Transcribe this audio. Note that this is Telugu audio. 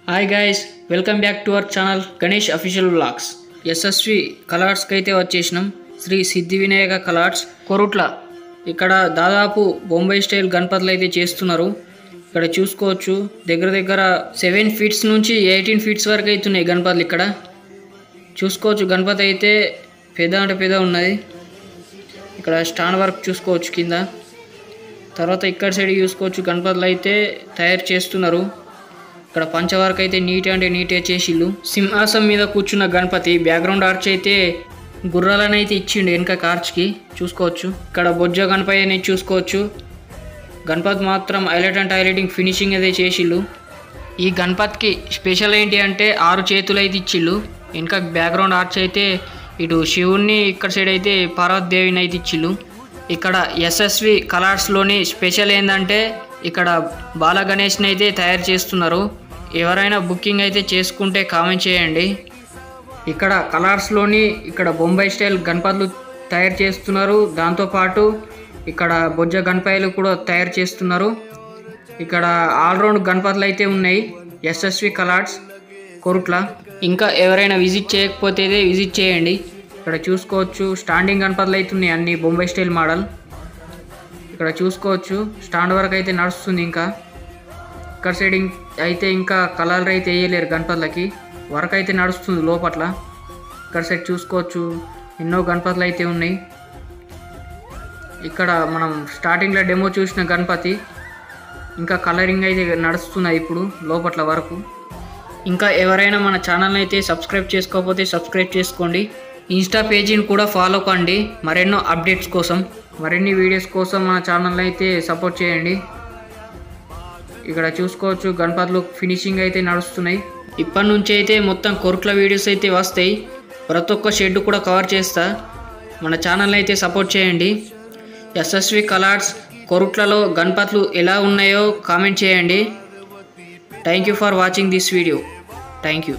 Hi guys, welcome back to our channel Ganesh official vlogs. SSV కలర్స్కి అయితే వచ్చేసినాం. శ్రీ సిద్ధి వినాయక కలర్స్ కొరుట్ల. ఇక్కడ దాదాపు బొంబాయి స్టైల్ గణపతులు అయితే చేస్తున్నారు. ఇక్కడ చూసుకోవచ్చు, దగ్గర 7 ఫీట్స్ నుంచి 18 ఫీట్స్ వరకు అవుతున్నాయి గణపతులు. ఇక్కడ చూసుకోవచ్చు, గణపతి అయితే పెద్ద ఉన్నది. ఇక్కడ స్టాండ్ వర్క్ చూసుకోవచ్చు కింద. తర్వాత ఇక్కడ సైడ్ చూసుకోవచ్చు, గణపతులు అయితే తయారు చేస్తున్నారు. ఇక్కడ పంచవర్క్ అయితే నీట్గా చేసిళ్ళు. సింహాసం మీద కూర్చున్న గణపతి బ్యాక్గ్రౌండ్ ఆర్చ్ అయితే గుర్రాలను అయితే ఇచ్చిండు వెనక ఆర్చ్కి చూసుకోవచ్చు. ఇక్కడ బొజ్జ గణపతి అనేది చూసుకోవచ్చు. గణపతి మాత్రం హైలైటింగ్ ఫినిషింగ్ అయితే చేసిళ్ళు. ఈ గణపతికి స్పెషల్ ఏంటి అంటే 6 చేతులు అయితే ఇచ్చిళ్ళు. వెనక బ్యాక్గ్రౌండ్ ఆర్చ్ అయితే ఇటు శివుణ్ణి, ఇక్కడ సైడ్ అయితే పార్వతీదేవిని అయితే ఇచ్చిళ్ళు. ఇక్కడ ఎస్ఎస్వి కలర్స్లోని స్పెషల్ ఏంటంటే ఇక్కడ బాల గణేష్ని అయితే తయారు చేస్తున్నారు. ఎవరైనా బుకింగ్ అయితే చేసుకుంటే కామెంట్ చేయండి. ఇక్కడ కలర్స్లోని ఇక్కడ బొంబాయి స్టైల్ గణపతులు తయారు చేస్తున్నారు. దాంతోపాటు ఇక్కడ బొజ్జ గణపతులు కూడా తయారు చేస్తున్నారు. ఇక్కడ ఆల్రౌండ్ గణపతులు అయితే ఉన్నాయి ఎస్ఎస్వి కలర్స్ కొరుట్ల. ఇంకా ఎవరైనా విజిట్ చేయకపోతే విజిట్ చేయండి. ఇక్కడ చూసుకోవచ్చు, స్టాండింగ్ గణపతులు అయితే ఉన్నాయి అన్ని బొంబాయి స్టైల్ మోడల్. ఇక్కడ చూసుకోవచ్చు, స్టాండ్ వరకు అయితే నడుస్తుంది. ఇంకా ఇక్కడ సైడ్ అయితే ఇంకా కలర్ అయితే వేయలేరు గణపతులకి, వర్క్ అయితే నడుస్తుంది లోపట్ల. ఇక్కడ సైడ్ చూసుకోవచ్చు, ఎన్నో గణపతులు అయితే ఉన్నాయి. ఇక్కడ మనం స్టార్టింగ్లో డెమో చూసిన గణపతి ఇంకా కలరింగ్ అయితే నడుస్తున్నాయి ఇప్పుడు లోపట్ల వరకు. ఇంకా ఎవరైనా మన ఛానల్ని అయితే సబ్స్క్రైబ్ చేసుకోకపోతే సబ్స్క్రైబ్ చేసుకోండి. ఇన్స్టా పేజీని కూడా ఫాలో కండి మరెన్నో అప్డేట్స్ కోసం, మరిన్ని వీడియోస్ కోసం మన ఛానల్ని అయితే సపోర్ట్ చేయండి. ఇక్కడ చూసుకోవచ్చు, గణపతులు ఫినిషింగ్ అయితే నడుస్తున్నాయి. ఇప్పటి నుంచి అయితే మొత్తం కొరుట్ల వీడియోస్ అయితే వస్తాయి. ప్రతి ఒక్క షెడ్ కూడా కవర్ చేస్తా. మన ఛానల్ని అయితే సపోర్ట్ చేయండి. ఎస్ఎస్వి కలర్స్ కొరుట్లలో గణపతులు ఎలా ఉన్నాయో కామెంట్ చేయండి. Thank you for watching this video. Thank you.